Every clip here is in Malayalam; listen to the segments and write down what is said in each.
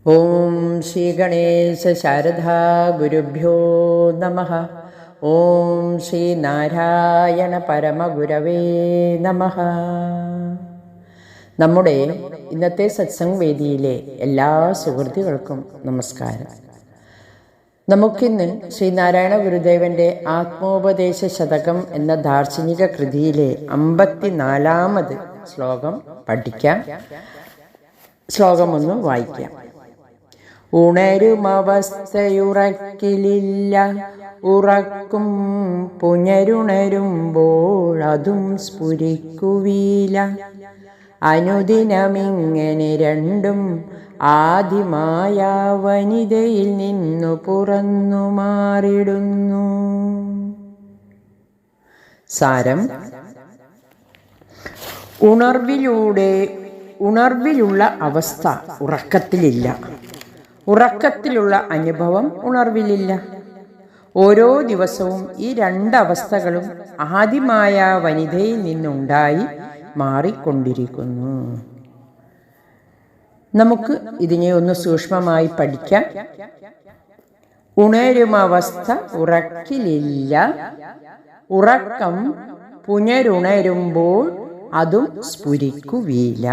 ഓം ശ്രീ ഗണേശ ശാരദാ ഗുരുഭ്യോ നമഃ. ഓം ശ്രീ നാരായണ പരമഗുരവേ നമഃ. നമ്മുടെ ഇന്നത്തെ സത്സംഗ് വേദിയിലെ എല്ലാ സുഹൃത്തുക്കൾക്കും നമസ്കാരം. നമുക്കിന്ന് ശ്രീനാരായണ ഗുരുദേവന്റെ ആത്മോപദേശ ശതകം എന്ന ദാർശനിക കൃതിയിലെ 54ാമത് ശ്ലോകം പഠിക്കാം. ശ്ലോകമൊന്ന് വായിക്കാം. ഉണരുമവസ്ഥയുറക്കിലില്ല, ഉറക്കും പുനരുണരുമ്പോഴതും സ്ഫുരിക്കുവീല. അനുദിനമിങ്ങനെ രണ്ടും ആദിമായ വനിതയിൽ നിന്നു പുറന്നു മാറിടുന്നു. സാരം: ഉണർവിലുള്ള അവസ്ഥ ഉറക്കത്തിലില്ല, ഉറക്കത്തിലുള്ള അനുഭവം ഉണർവിലില്ല. ഓരോ ദിവസവും ഈ രണ്ടവസ്ഥകളും ആദിമായ വനിതയിൽ നിന്നുണ്ടായി മാറിക്കൊണ്ടിരിക്കുന്നു. നമുക്ക് ഇതിനെ ഒന്ന് സൂക്ഷ്മമായി പഠിക്കാം. ഉണരുമവസ്ഥ ഉറക്കിലില്ല, ഉറക്കം പുനരുണരുമ്പോൾ അതും സ്ഫുരിക്കുവീല.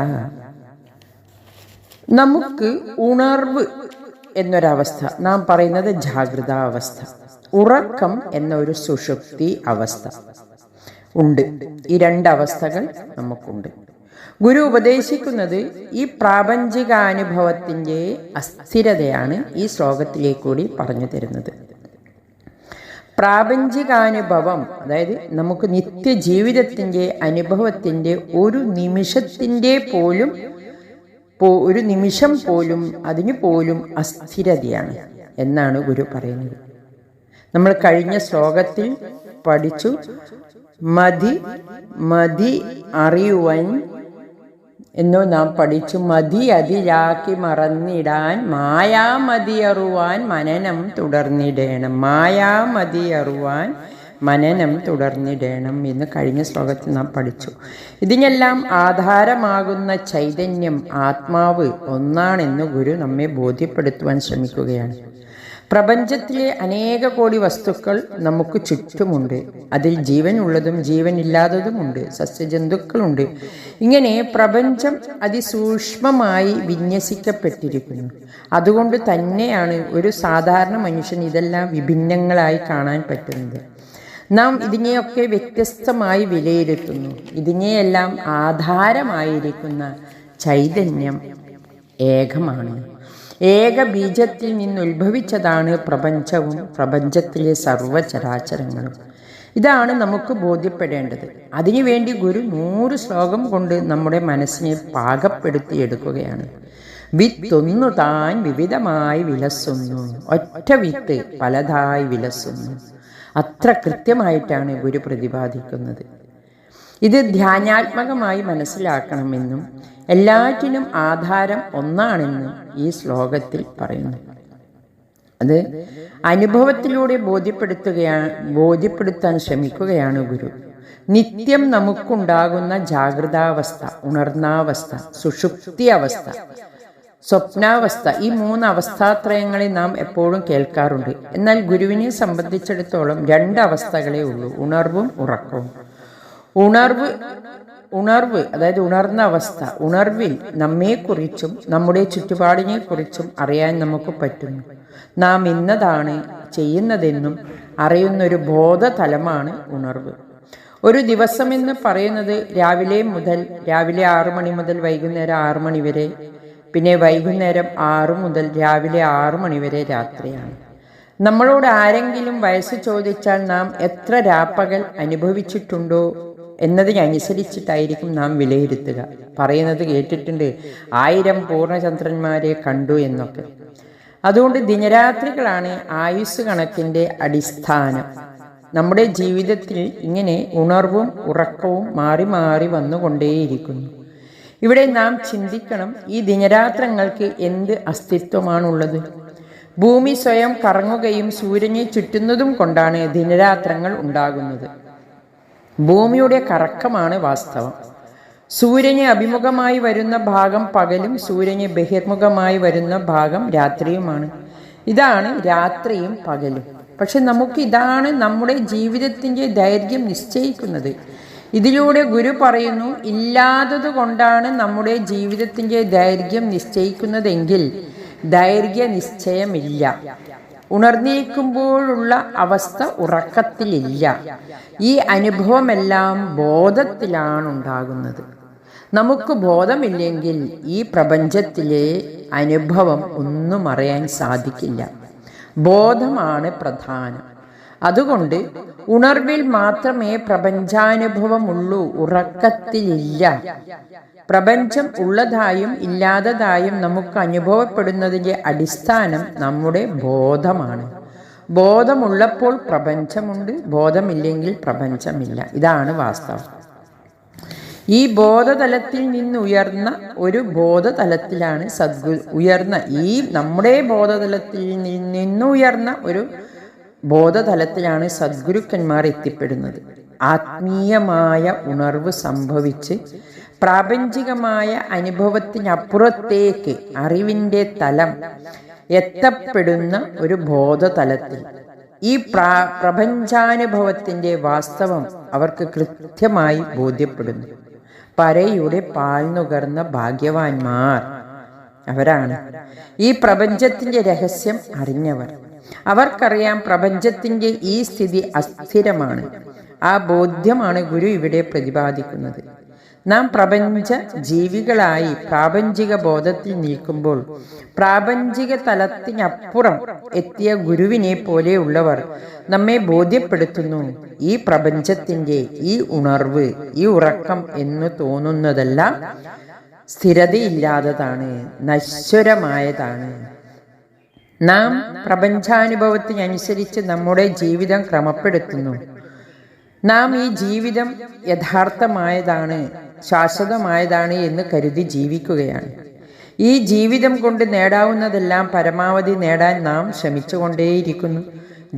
നമുക്ക് ഉണർവ് എന്നൊരവസ്ഥ, നാം പറയുന്നത് ജാഗ്രതാവസ്ഥ, ഉറക്കം എന്നൊരു സുഷുപ്തി അവസ്ഥ ഉണ്ട്. ഈ രണ്ടവസ്ഥകൾ നമുക്കുണ്ട്. ഗുരു ഉപദേശിക്കുന്നത് ഈ പ്രാപഞ്ചികാനുഭവത്തിൻ്റെ അസ്ഥിരതയാണ് ഈ ശ്ലോകത്തിലേക്കൂടി പറഞ്ഞു തരുന്നത്. പ്രാപഞ്ചികാനുഭവം, അതായത് നമുക്ക് നിത്യജീവിതത്തിൻ്റെ അനുഭവത്തിൻ്റെ ഒരു നിമിഷം പോലും അതിന് പോലും അസ്ഥിരതയാണ് എന്നാണ് ഗുരു പറയുന്നത്. നമ്മൾ കഴിഞ്ഞ ശ്ലോകത്തിൽ പഠിച്ചു, മതി അറിയുവാൻ എന്നോ നാം പഠിച്ചു. മതി അതിലാക്കി മറന്നിടാൻ മായാമതി അറിവാൻ മനനം തുടർന്നിടേണം. മായാമതി അറിവാൻ മനനം തുടർന്നിടേണം എന്ന് കഴിഞ്ഞ ശ്ലോകത്തിൽ നാം പഠിച്ചു. ഇതിനെല്ലാം ആധാരമാകുന്ന ചൈതന്യം, ആത്മാവ് ഒന്നാണെന്ന് ഗുരു നമ്മെ ബോധ്യപ്പെടുത്തുവാൻ ശ്രമിക്കുകയാണ്. പ്രപഞ്ചത്തിലെ അനേക കോടി വസ്തുക്കൾ നമുക്ക് ചുറ്റുമുണ്ട്. അതിൽ ജീവനുള്ളതും ജീവനില്ലാത്തതുമുണ്ട്, സസ്യജന്തുക്കളുണ്ട്. ഇങ്ങനെ പ്രപഞ്ചം അതിസൂക്ഷ്മമായി വിന്യസിക്കപ്പെട്ടിരിക്കുന്നു. അതുകൊണ്ട് തന്നെയാണ് ഒരു സാധാരണ മനുഷ്യൻ ഇതെല്ലാം വിഭിന്നങ്ങളായി കാണാൻ പറ്റുന്നത്. നാം ഇതിനെയൊക്കെ വ്യത്യസ്തമായി വിലയിരുത്തുന്നു. ഇതിനെയെല്ലാം ആധാരമായിരിക്കുന്ന ചൈതന്യം ഏകമാണ്. ഏക ബീജത്തിൽ നിന്നുത്ഭവിച്ചതാണ് പ്രപഞ്ചവും പ്രപഞ്ചത്തിലെ സർവചരാചരങ്ങളും. ഇതാണ് നമുക്ക് ബോധ്യപ്പെടേണ്ടത്. അതിനുവേണ്ടി ഗുരു 100 ശ്ലോകം കൊണ്ട് നമ്മുടെ മനസ്സിനെ പാകപ്പെടുത്തിയെടുക്കുകയാണ്. വിത്തൊന്നു താൻ വിവിധമായി വിലസുന്നു, ഒറ്റ വിത്ത് പലതായി വിലസുന്നു. അത്ര കൃത്യമായിട്ടാണ് ഗുരു പ്രതിപാദിക്കുന്നത്. ഇത് ധ്യാനാത്മകമായി മനസ്സിലാക്കണമെന്നും എല്ലാറ്റിനും ആധാരം ഒന്നാണെന്നും ഈ ശ്ലോകത്തിൽ പറയുന്നു. അത് അനുഭവത്തിലൂടെ ബോധ്യപ്പെടുത്താൻ ശ്രമിക്കുകയാണ് ഗുരു. നിത്യം നമുക്കുണ്ടാകുന്ന ജാഗ്രതാവസ്ഥ, ഉണർന്നാവസ്ഥ, സുഷുപ്തി അവസ്ഥ, സ്വപ്നാവസ്ഥ, ഈ 3 അവസ്ഥാത്രയങ്ങളെ നാം എപ്പോഴും കേൾക്കാറുണ്ട്. എന്നാൽ ഗുരുവിനെ സംബന്ധിച്ചിടത്തോളം 2 അവസ്ഥകളേ ഉള്ളൂ, ഉണർവും ഉറക്കവും. ഉണർവ് അതായത് ഉണർന്ന അവസ്ഥ, ഉണർവിൽ നമ്മെക്കുറിച്ചും നമ്മുടെ ചുറ്റുപാടിനെക്കുറിച്ചും അറിയാൻ നമുക്ക് പറ്റുന്നു. നാം ഇന്നതാണ് ചെയ്യുന്നതെന്നും അറിയുന്നൊരു ബോധതലമാണ് ഉണർവ്. ഒരു ദിവസമെന്ന് പറയുന്നത് രാവിലെ 6 മണി മുതൽ വൈകുന്നേരം 6 മണി വരെ, പിന്നെ വൈകുന്നേരം 6 മുതൽ രാവിലെ 6 മണി വരെ രാത്രിയാണ്. നമ്മളോട് ആരെങ്കിലും വയസ്സ് ചോദിച്ചാൽ നാം എത്ര രാപ്പകൽ അനുഭവിച്ചിട്ടുണ്ടോ എന്നതിനനുസരിച്ചിട്ടായിരിക്കും നാം വിലയിരുത്തുക. പറയുന്നത് കേട്ടിട്ടുണ്ട്, 1000 പൂർണ്ണചന്ദ്രന്മാരെ കണ്ടു എന്നൊക്കെ. അതുകൊണ്ട് ദിനരാത്രികളാണ് ആയുസ് കണക്കിൻ്റെ അടിസ്ഥാനം. നമ്മുടെ ജീവിതത്തിൽ ഇങ്ങനെ ഉണർവും ഉറക്കവും മാറി മാറി വന്നുകൊണ്ടേയിരിക്കുന്നു. ഇവിടെ നാം ചിന്തിക്കണം, ഈ ദിനരാത്രങ്ങൾക്ക് എന്ത് അസ്തിത്വമാണുള്ളത്? ഭൂമി സ്വയം കറങ്ങുകയും സൂര്യനെ ചുറ്റുന്നതും കൊണ്ടാണ് ദിനരാത്രങ്ങൾ ഉണ്ടാകുന്നത്. ഭൂമിയുടെ കറക്കമാണ് വാസ്തവം. സൂര്യന് അഭിമുഖമായി വരുന്ന ഭാഗം പകലും സൂര്യന് ബഹിർമുഖമായി വരുന്ന ഭാഗം രാത്രിയുമാണ്. ഇതാണ് രാത്രിയും പകലും. പക്ഷെ ഇതാണ് നമ്മുടെ ജീവിതത്തിൻ്റെ ദൈർഘ്യം നിശ്ചയിക്കുന്നത്. ഇതിലൂടെ ഗുരു പറയുന്നു, ഇല്ലാത്തത് കൊണ്ടാണ് നമ്മുടെ ജീവിതത്തിൻ്റെ ദൈർഘ്യം നിശ്ചയിക്കുന്നതെങ്കിൽ ദൈർഘ്യ നിശ്ചയമില്ല. ഉണർന്നിരിക്കുമ്പോഴുള്ള അവസ്ഥ ഉറക്കത്തിലില്ല. ഈ അനുഭവമെല്ലാം ബോധത്തിലാണ് ഉണ്ടാകുന്നത്. നമുക്ക് ബോധമില്ലെങ്കിൽ ഈ പ്രപഞ്ചത്തിലെ അനുഭവം ഒന്നും അറിയാൻ സാധിക്കില്ല. ബോധമാണ് പ്രധാനം. അതുകൊണ്ട് ഉണർവിൽ മാത്രമേ പ്രപഞ്ചാനുഭവമുള്ളൂ, ഉറക്കത്തിലില്ല. പ്രപഞ്ചം ഉള്ളതായും ഇല്ലാത്തതായും നമുക്ക് അനുഭവപ്പെടുന്നതിൻ്റെ അടിസ്ഥാനം നമ്മുടെ ബോധമാണ്. ബോധമുള്ളപ്പോൾ പ്രപഞ്ചമുണ്ട്, ബോധമില്ലെങ്കിൽ പ്രപഞ്ചമില്ല. ഇതാണ് വാസ്തവം. ഈ ബോധതലത്തിൽ നിന്നുയർന്ന ഒരു ബോധതലത്തിലാണ് നമ്മുടെ ബോധതലത്തിൽ നിന്നുയർന്ന ഒരു ബോധതലത്തിലാണ് സദ്ഗുരുക്കന്മാർ എത്തിപ്പെടുന്നത്. ആത്മീയമായ ഉണർവ് സംഭവിച്ച് പ്രാപഞ്ചികമായ അനുഭവത്തിനപ്പുറത്തേക്ക് അറിവിൻ്റെ തലം എത്തപ്പെടുന്ന ഒരു ബോധതലത്തിൽ ഈ പ്രപഞ്ചാനുഭവത്തിൻ്റെ വാസ്തവം അവർക്ക് കൃത്യമായി ബോധ്യപ്പെടുന്നു. പരയുടെ പാൽ നുകർന്ന ഭാഗ്യവാന്മാർ അവരാണ്. ഈ പ്രപഞ്ചത്തിൻ്റെ രഹസ്യം അറിഞ്ഞവർ. അവർക്കറിയാം പ്രപഞ്ചത്തിൻ്റെ ഈ സ്ഥിതി അസ്ഥിരമാണ്. ആ ബോധ്യമാണ് ഗുരു ഇവിടെ പ്രതിപാദിക്കുന്നത്. നാം പ്രപഞ്ച ജീവികളായി പ്രാപഞ്ചിക ബോധത്തിൽ നിൽക്കുമ്പോൾ പ്രാപഞ്ചിക തലത്തിനപ്പുറം എത്തിയ ഗുരുവിനെ പോലെയുള്ളവർ നമ്മെ ബോധ്യപ്പെടുത്തുന്നു, ഈ പ്രപഞ്ചത്തിൻ്റെ ഈ ഉണർവ്, ഈ ഉറക്കം എന്ന് തോന്നുന്നതെല്ലാം സ്ഥിരതയില്ലാത്തതാണ്, നശ്വരമായതാണ്. നാം പ്രപഞ്ചാനുഭവത്തിനനുസരിച്ച് നമ്മുടെ ജീവിതം ക്രമപ്പെടുത്തുന്നു. നാം ഈ ജീവിതം യഥാർത്ഥമായതാണ്, ശാശ്വതമായതാണ് എന്ന് കരുതി ജീവിക്കുകയാണ്. ഈ ജീവിതം കൊണ്ട് നേടാവുന്നതെല്ലാം പരമാവധി നേടാൻ നാം ശ്രമിച്ചുകൊണ്ടേയിരിക്കുന്നു.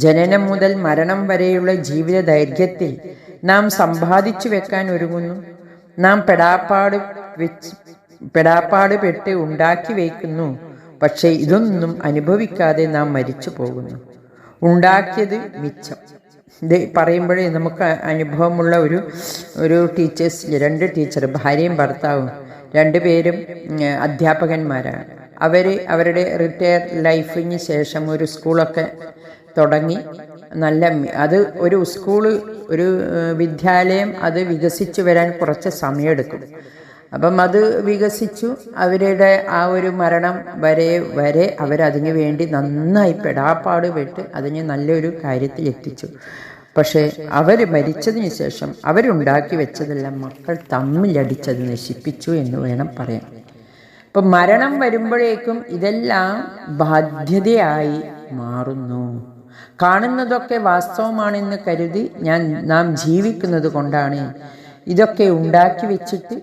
ജനനം മുതൽ മരണം വരെയുള്ള ജീവിത ദൈർഘ്യത്തിൽ നാം സമ്പാദിച്ചു വെക്കാൻ ഒരുങ്ങുന്നു. നാം പെടാപ്പാട് പെട്ട് ഉണ്ടാക്കി വയ്ക്കുന്നു. പക്ഷേ ഇതൊന്നും അനുഭവിക്കാതെ നാം മരിച്ചു പോകുന്നു. ഉണ്ടാക്കിയത് മിച്ചം. ഇത് പറയുമ്പോഴേ നമുക്ക് അനുഭവമുള്ള ഒരു ടീച്ചേഴ്സിൽ 2 ടീച്ചർ, ഭാര്യയും ഭർത്താവും, 2 പേരും അധ്യാപകന്മാരാണ്. അവരുടെ റിട്ടയർ ലൈഫിന് ശേഷം ഒരു സ്കൂളൊക്കെ തുടങ്ങി. അത് ഒരു സ്കൂള്, ഒരു വിദ്യാലയം അത് വികസിച്ചു വരാൻ കുറച്ച് സമയമെടുക്കും. അപ്പം അത് വികസിച്ചു. അവരുടെ ആ ഒരു മരണം വരെ അവരതിനു വേണ്ടി നന്നായി പെടാപ്പാട് പെട്ട് അതിനെ നല്ലൊരു കാര്യത്തിൽ എത്തിച്ചു. പക്ഷേ അവർ മരിച്ചതിന് ശേഷം അവരുണ്ടാക്കി വെച്ചതെല്ലാം മക്കൾ തമ്മിലടിച്ചത് നശിപ്പിച്ചു എന്ന് വേണം പറയാൻ. ഇപ്പം മരണം വരുമ്പോഴേക്കും ഇതെല്ലാം ബാധ്യതയായി മാറുന്നു. കാണുന്നതൊക്കെ വാസ്തവമാണെന്ന് കരുതി നാം ജീവിക്കുന്നത് കൊണ്ടാണ് ഇതൊക്കെ ഉണ്ടാക്കി വെച്ചിട്ട്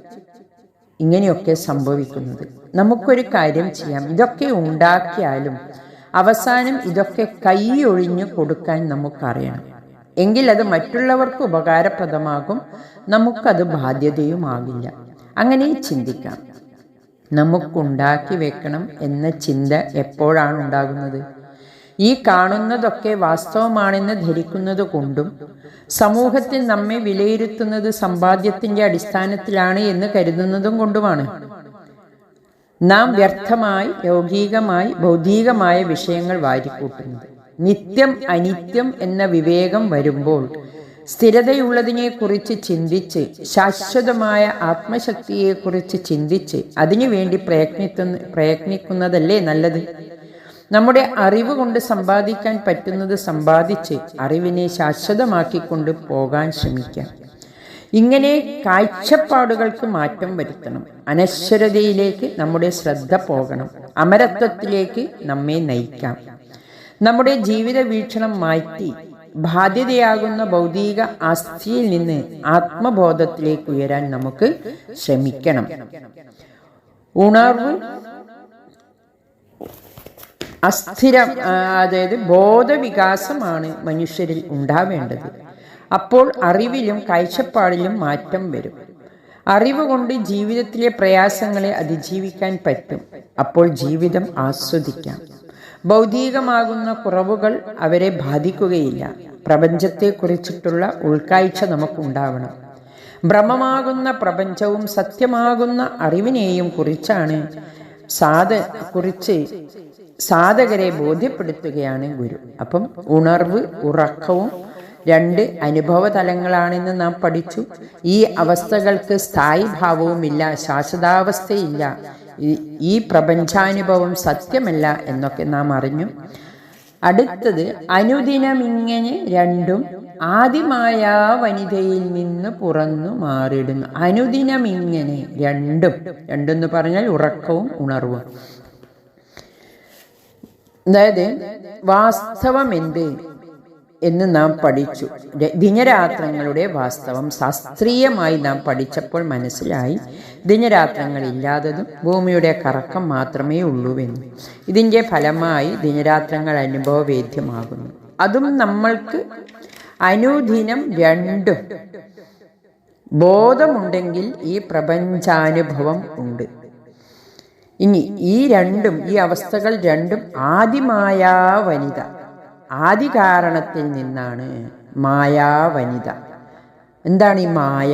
ഇങ്ങനെയൊക്കെ സംഭവിക്കുന്നത്. നമുക്കൊരു കാര്യം ചെയ്യാം. ഇതൊക്കെ ഉണ്ടാക്കിയാലും അവസാനം ഇതൊക്കെ കൈയൊഴിഞ്ഞു കൊടുക്കാൻ നമുക്കറിയണം. എങ്കിൽ അത് മറ്റുള്ളവർക്ക് ഉപകാരപ്രദമാകും, നമുക്കത് ബാധ്യതയുമാകില്ല. അങ്ങനെ ചിന്തിക്കാം. നമുക്കുണ്ടാക്കി വെക്കണം എന്ന ചിന്ത എപ്പോഴാണ് ഉണ്ടാകുന്നത്? ഈ കാണുന്നതൊക്കെ വാസ്തവമാണെന്ന് ധരിക്കുന്നത് കൊണ്ടും സമൂഹത്തിൽ നമ്മെ വിലയിരുത്തുന്നത് സമ്പാദ്യത്തിൻ്റെ അടിസ്ഥാനത്തിലാണ് എന്ന് കരുതുന്നതും കൊണ്ടുമാണ്. നാം വ്യർത്ഥമായി ലൗകികമായി ഭൗതികമായ വിഷയങ്ങൾ വാരിക്കൂട്ടുന്നത്. നിത്യം അനിത്യം എന്ന വിവേകം വരുമ്പോൾ സ്ഥിരതയുള്ളതിനെക്കുറിച്ച് ചിന്തിച്ച്, ശാശ്വതമായ ആത്മശക്തിയെക്കുറിച്ച് ചിന്തിച്ച് അതിനുവേണ്ടി പ്രയത്നിക്കുന്നതല്ലേ നല്ലത്? നമ്മുടെ അറിവ് കൊണ്ട് സമ്പാദിക്കാൻ പറ്റുന്നത് സമ്പാദിച്ച് അറിവിനെ ശാശ്വതമാക്കിക്കൊണ്ട് പോകാൻ ശ്രമിക്കാം. ഇങ്ങനെ കാഴ്ചപ്പാടുകൾക്ക് മാറ്റം വരുത്തണം. അനശ്വരതയിലേക്ക് നമ്മുടെ ശ്രദ്ധ പോകണം. അമരത്വത്തിലേക്ക് നമ്മെ നയിക്കാം. നമ്മുടെ ജീവിത വീക്ഷണം മാറ്റി ബാധ്യതയാകുന്ന ഭൗതിക ആസ്തിയിൽ നിന്ന് ആത്മബോധത്തിലേക്ക് ഉയരാൻ നമുക്ക് ശ്രമിക്കണം. ഉണർവ് അസ്ഥിരം, അതായത് ബോധവികാസമാണ് മനുഷ്യരിൽ ഉണ്ടാവേണ്ടത്. അപ്പോൾ അറിവിലും കാഴ്ചപ്പാടിലും മാറ്റം വരും. അറിവ് കൊണ്ട് ജീവിതത്തിലെ പ്രയാസങ്ങളെ അതിജീവിക്കാൻ പറ്റും. അപ്പോൾ ജീവിതം ആസ്വദിക്കാം. ഭൗതികമാകുന്ന കുറവുകൾ അവരെ ബാധിക്കുകയില്ല. പ്രപഞ്ചത്തെക്കുറിച്ചിട്ടുള്ള ഉൾക്കാഴ്ച നമുക്കുണ്ടാവണം. ബ്രഹ്മമാകുന്ന പ്രപഞ്ചവും സത്യമാകുന്ന അറിവിനെയും കുറിച്ചാണ് സാധകരെ ബോധ്യപ്പെടുത്തുകയാണ് ഗുരു. അപ്പം ഉണർവ്, ഉറക്കവും രണ്ട് അനുഭവ തലങ്ങളാണെന്ന് നാം പഠിച്ചു. ഈ അവസ്ഥകൾക്ക് സ്ഥായി ഭാവവുമില്ല, ശാശ്വതാവസ്ഥയില്ല. ഈ പ്രപഞ്ചാനുഭവം സത്യമല്ല എന്നൊക്കെ നാം അറിഞ്ഞു. അടുത്തത് അനുദിനമിങ്ങനെ രണ്ടും ആദിമായ വനിതയിൽ നിന്ന് പുറന്നു മാറിയിടുന്നു. അനുദിനമിങ്ങനെ രണ്ടെന്ന് പറഞ്ഞാൽ ഉറക്കവും ഉണർവും. അതായത് വാസ്തവം എന്ത് എന്ന് നാം പഠിച്ചു. ദിനരാത്രങ്ങളുടെ വാസ്തവം ശാസ്ത്രീയമായി നാം പഠിച്ചപ്പോൾ മനസ്സിലായി ദിനരാത്രങ്ങളില്ലാത്തതും ഭൂമിയുടെ കറക്കം മാത്രമേ ഉള്ളൂവെന്ന്. ഇതിൻ്റെ ഫലമായി ദിനരാത്രങ്ങൾ അനുഭവവേദ്യമാകുന്നു. അതും നമ്മൾക്ക് അനുദിനം രണ്ടും ബോധമുണ്ടെങ്കിൽ ഈ പ്രപഞ്ചാനുഭവം ഉണ്ട്. ഇനി ഈ അവസ്ഥകൾ രണ്ടും ആദിമായാ വനിത, ആദി കാരണത്തിൽ നിന്നാണ് മായാവനിത. എന്താണ് ഈ മായ?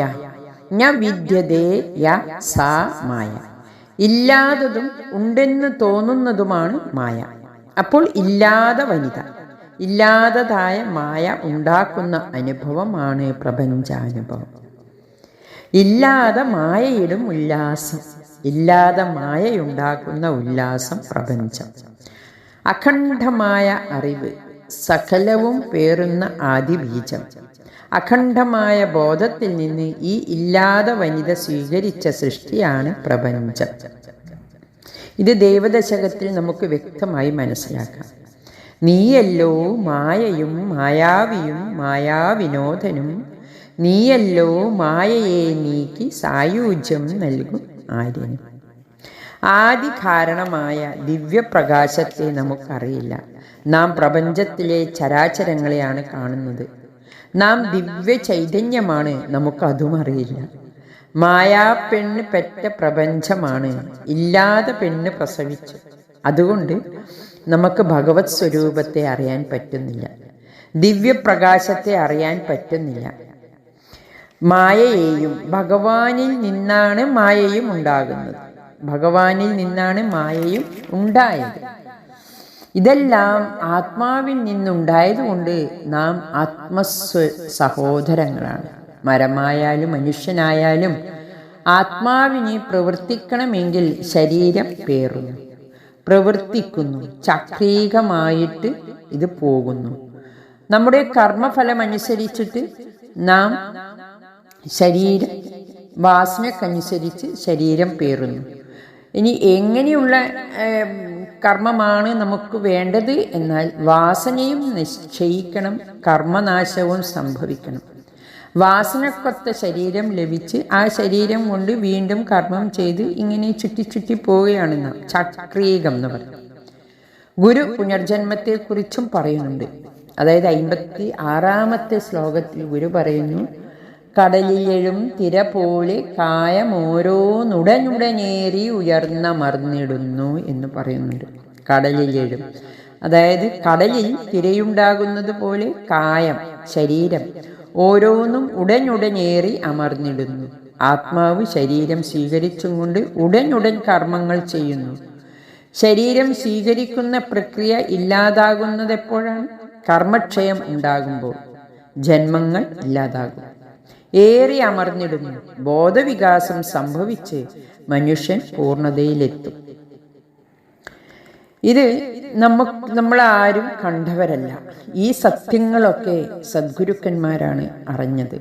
ന വിദ്യതേ യ സാ മായ. ഇല്ലാത്തതും ഉണ്ടെന്ന് തോന്നുന്നതുമാണ് മായ. അപ്പോൾ ഇല്ലാത വനിത, ഇല്ലാത്തതായ മായ ഉണ്ടാക്കുന്ന അനുഭവമാണ് പ്രപഞ്ചാനുഭവം. ഇല്ലാതെ മായയിടും ഉല്ലാസം, ഇല്ലാതെ മായയുണ്ടാക്കുന്ന ഉല്ലാസം പ്രപഞ്ചം. അഖണ്ഡമായ അറിവ്, സകലവും പേറുന്ന ആദിബീജം. അഖണ്ഡമായ ബോധത്തിൽ നിന്ന് ഈ ഇല്ലാതെ വനിത സ്വീകരിച്ച സൃഷ്ടിയാണ് പ്രപഞ്ചം. ഇത് ദൈവദശകത്തിൽ നമുക്ക് വ്യക്തമായി മനസ്സിലാക്കാം. നീയല്ലോ മായയും മായാവിയും മായാവിനോദനും, നീയല്ലോ മായയെ നീക്കി സായുജ്യം നൽകും ആര്യനും. ആദി കാരണമായ ദിവ്യപ്രകാശത്തെ നമുക്കറിയില്ല. നാം പ്രപഞ്ചത്തിലെ ചരാചരങ്ങളെയാണ് കാണുന്നത്. നാം ദിവ്യ ചൈതന്യമാണ്, നമുക്കതും അറിയില്ല. മായാ പെണ്ണ് പെറ്റ പ്രപഞ്ചമാണ്, ഇല്ലാതെ പെണ്ണ് പ്രസവിച്ചു. അതുകൊണ്ട് നമുക്ക് ഭഗവത് സ്വരൂപത്തെ അറിയാൻ പറ്റുന്നില്ല, ദിവ്യപ്രകാശത്തെ അറിയാൻ പറ്റുന്നില്ല. മായയെയും ഭഗവാനിൽ നിന്നാണ് മായയും ഉണ്ടാകുന്നത്. ഭഗവാനിൽ നിന്നാണ് മായയും ഉണ്ടായത്. ഇതെല്ലാം ആത്മാവിൽ നിന്നുണ്ടായതുകൊണ്ട് നാം സഹോദരങ്ങളാണ്. മരമായാലും മനുഷ്യനായാലും ആത്മാവിനെ പ്രവർത്തിക്കണമെങ്കിൽ ശരീരം പേറുന്നു, പ്രവർത്തിക്കുന്നു, ചക്രീകമായിട്ട് ഇത് പോകുന്നു. നമ്മുടെ കർമ്മഫലം അനുസരിച്ചിട്ട് നാം ശരീരം വാസനക്കനുസരിച്ച് ശരീരം പേറുന്നു. ഇനി എങ്ങനെയുള്ള കർമ്മമാണ് നമുക്ക് വേണ്ടത് എന്നാൽ വാസനയും നിശ്ചയിക്കണം, കർമ്മനാശവും സംഭവിക്കണം. വാസനക്കൊത്ത ശരീരം ലഭിച്ച് ആ ശരീരം കൊണ്ട് വീണ്ടും കർമ്മം ചെയ്ത് ഇങ്ങനെ ചുറ്റി പോവുകയാണ് നാം, ചക്രീകം എന്ന് പറയും. ഗുരു പുനർജന്മത്തെക്കുറിച്ചും പറയുന്നുണ്ട്. അതായത് 56-ാമത്തെ ശ്ലോകത്തിൽ ഗുരു പറയുന്നു, കടലിലെഴും തിര പോലെ കായം ഓരോന്നുടനുടനേറി ഉയർന്നമർന്നിടുന്നു എന്ന് പറയുന്നുണ്ട്. കടലിലെഴും, അതായത് കടലിൽ തിരയുണ്ടാകുന്നത് പോലെ കായം, ശരീരം ഓരോന്നും ഉടനുടനേറി അമർന്നിടുന്നു. ആത്മാവ് ശരീരം സ്വീകരിച്ചും കൊണ്ട് ഉടനുടൻ കർമ്മങ്ങൾ ചെയ്യുന്നു. ശരീരം സ്വീകരിക്കുന്ന പ്രക്രിയ ഇല്ലാതാകുന്നത് എപ്പോഴാണ്? കർമ്മക്ഷയം ഉണ്ടാകുമ്പോൾ ജന്മങ്ങൾ ഇല്ലാതാകും. ഏറെ അമർന്നിടുന്നു. ബോധവികാസം സംഭവിച്ച് മനുഷ്യൻ പൂർണ്ണതയിലെത്തും. ഇത് നമ്മളാരും കണ്ടവരല്ല. ഈ സത്യങ്ങളൊക്കെ സദ്ഗുരുക്കന്മാരാണ് അറിഞ്ഞത്.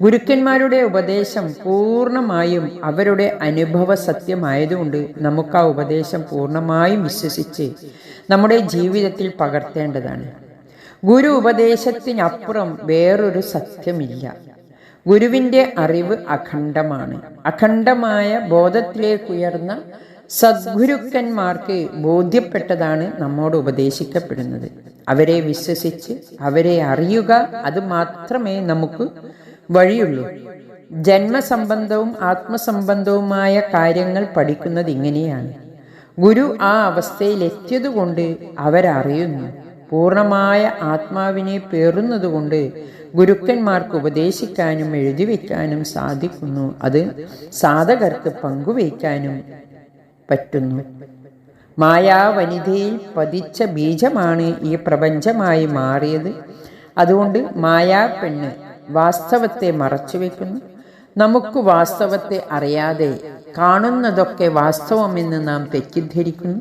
ഗുരുക്കന്മാരുടെ ഉപദേശം പൂർണ്ണമായും അവരുടെ അനുഭവ സത്യമായതുകൊണ്ട് നമുക്ക് ആ ഉപദേശം പൂർണ്ണമായും വിശ്വസിച്ച് നമ്മുടെ ജീവിതത്തിൽ പകർത്തേണ്ടതാണ്. ഗുരു ഉപദേശത്തിനപ്പുറം വേറൊരു സത്യമില്ല. ഗുരുവിൻ്റെ അറിവ് അഖണ്ഡമാണ്. അഖണ്ഡമായ ബോധത്തിലേക്കുയർന്ന സദ്ഗുരുക്കന്മാർക്ക് ബോധ്യപ്പെട്ടതാണ് നമ്മോട് ഉപദേശിക്കപ്പെടുന്നത്. അവരെ വിശ്വസിച്ച് അവരെ അറിയുക, അത് മാത്രമേ നമുക്ക് വഴിയുള്ളൂ. ജന്മസംബന്ധവും ആത്മസംബന്ധവുമായ കാര്യങ്ങൾ പഠിക്കുന്നത് ഇങ്ങനെയാണ്. ഗുരു ആ അവസ്ഥയിലെത്തിയതുകൊണ്ട് അവരറിയുന്നു. പൂർണ്ണമായ ആത്മാവിനെ പേറുന്നതുകൊണ്ട് ഗുരുക്കന്മാർക്ക് ഉപദേശിക്കാനും എഴുതിവെക്കാനും സാധിക്കുന്നു. അത് സാധകർക്ക് പങ്കുവയ്ക്കാനും പറ്റുന്നു. മായാവനിതയിൽ പതിച്ച ബീജമാണ് ഈ പ്രപഞ്ചമായി മാറിയത്. അതുകൊണ്ട് മായാപ്പെണ്ണ് വാസ്തവത്തെ മറച്ചുവെക്കുന്നു. നമുക്ക് വാസ്തവത്തെ അറിയാതെ കാണുന്നതൊക്കെ വാസ്തവമെന്ന് നാം തെറ്റിദ്ധരിക്കുന്നു.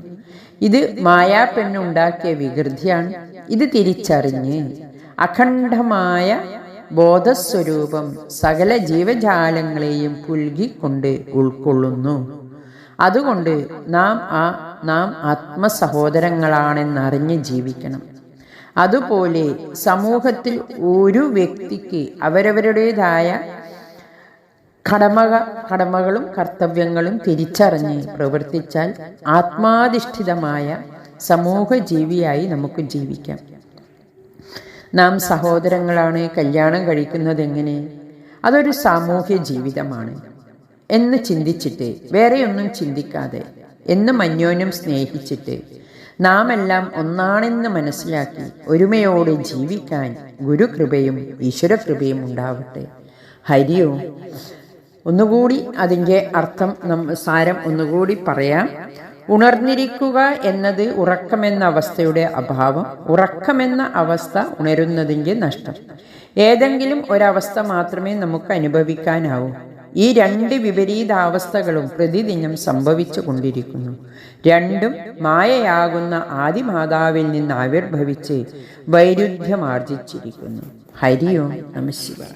ഇത് മായാപ്പെണ്ണുണ്ടാക്കിയ വികൃതിയാണ്. ഇത് തിരിച്ചറിഞ്ഞ് അഖണ്ഡമായ ബോധസ്വരൂപം സകല ജീവജാലങ്ങളെയും പുൽകിക്കൊണ്ട് ഉൾക്കൊള്ളുന്നു. അതുകൊണ്ട് നാം ആത്മസഹോദരങ്ങളാണെന്നറിഞ്ഞ് ജീവിക്കണം. അതുപോലെ സമൂഹത്തിൽ ഒരു വ്യക്തിക്ക് അവരവരുടേതായ കടമകളും കർത്തവ്യങ്ങളും തിരിച്ചറിഞ്ഞ് പ്രവർത്തിച്ചാൽ ആത്മാധിഷ്ഠിതമായ സമൂഹ ജീവിയായി നമുക്ക് ജീവിക്കാം. നാം സഹോദരങ്ങളാണ്, കല്യാണം കഴിക്കുന്നത് എങ്ങനെ? അതൊരു സാമൂഹ്യ ജീവിതമാണ് എന്ന് ചിന്തിച്ചിട്ട്, വേറെയൊന്നും ചിന്തിക്കാതെ, എന്നും അന്യോന്യം സ്നേഹിച്ചിട്ട്, നാം എല്ലാം ഒന്നാണെന്ന് മനസ്സിലാക്കി ഒരുമയോടെ ജീവിക്കാൻ ഗുരുകൃപയും ഈശ്വരകൃപയും ഉണ്ടാവട്ടെ. ഹരി ഓം. ഒന്നുകൂടി അതിൻ്റെ അർത്ഥം സാരം ഒന്നുകൂടി പറയാം. ഉണർന്നിരിക്കുക എന്നത് ഉറക്കമെന്ന അവസ്ഥയുടെ അഭാവം, ഉറക്കമെന്ന അവസ്ഥ ഉണരുന്നതിൻ്റെ നഷ്ടം. ഏതെങ്കിലും ഒരവസ്ഥ മാത്രമേ നമുക്ക് അനുഭവിക്കാനാവൂ. ഈ രണ്ട് വിപരീതാവസ്ഥകളും പ്രതിദിനം സംഭവിച്ചു കൊണ്ടിരിക്കുന്നു. രണ്ടും മായയാകുന്ന ആദിമാതാവിൽ നിന്ന് ആവിർഭവിച്ച് വൈരുദ്ധ്യമാർജിച്ചിരിക്കുന്നു. ഹരി ഓം നമഃ ശിവായ.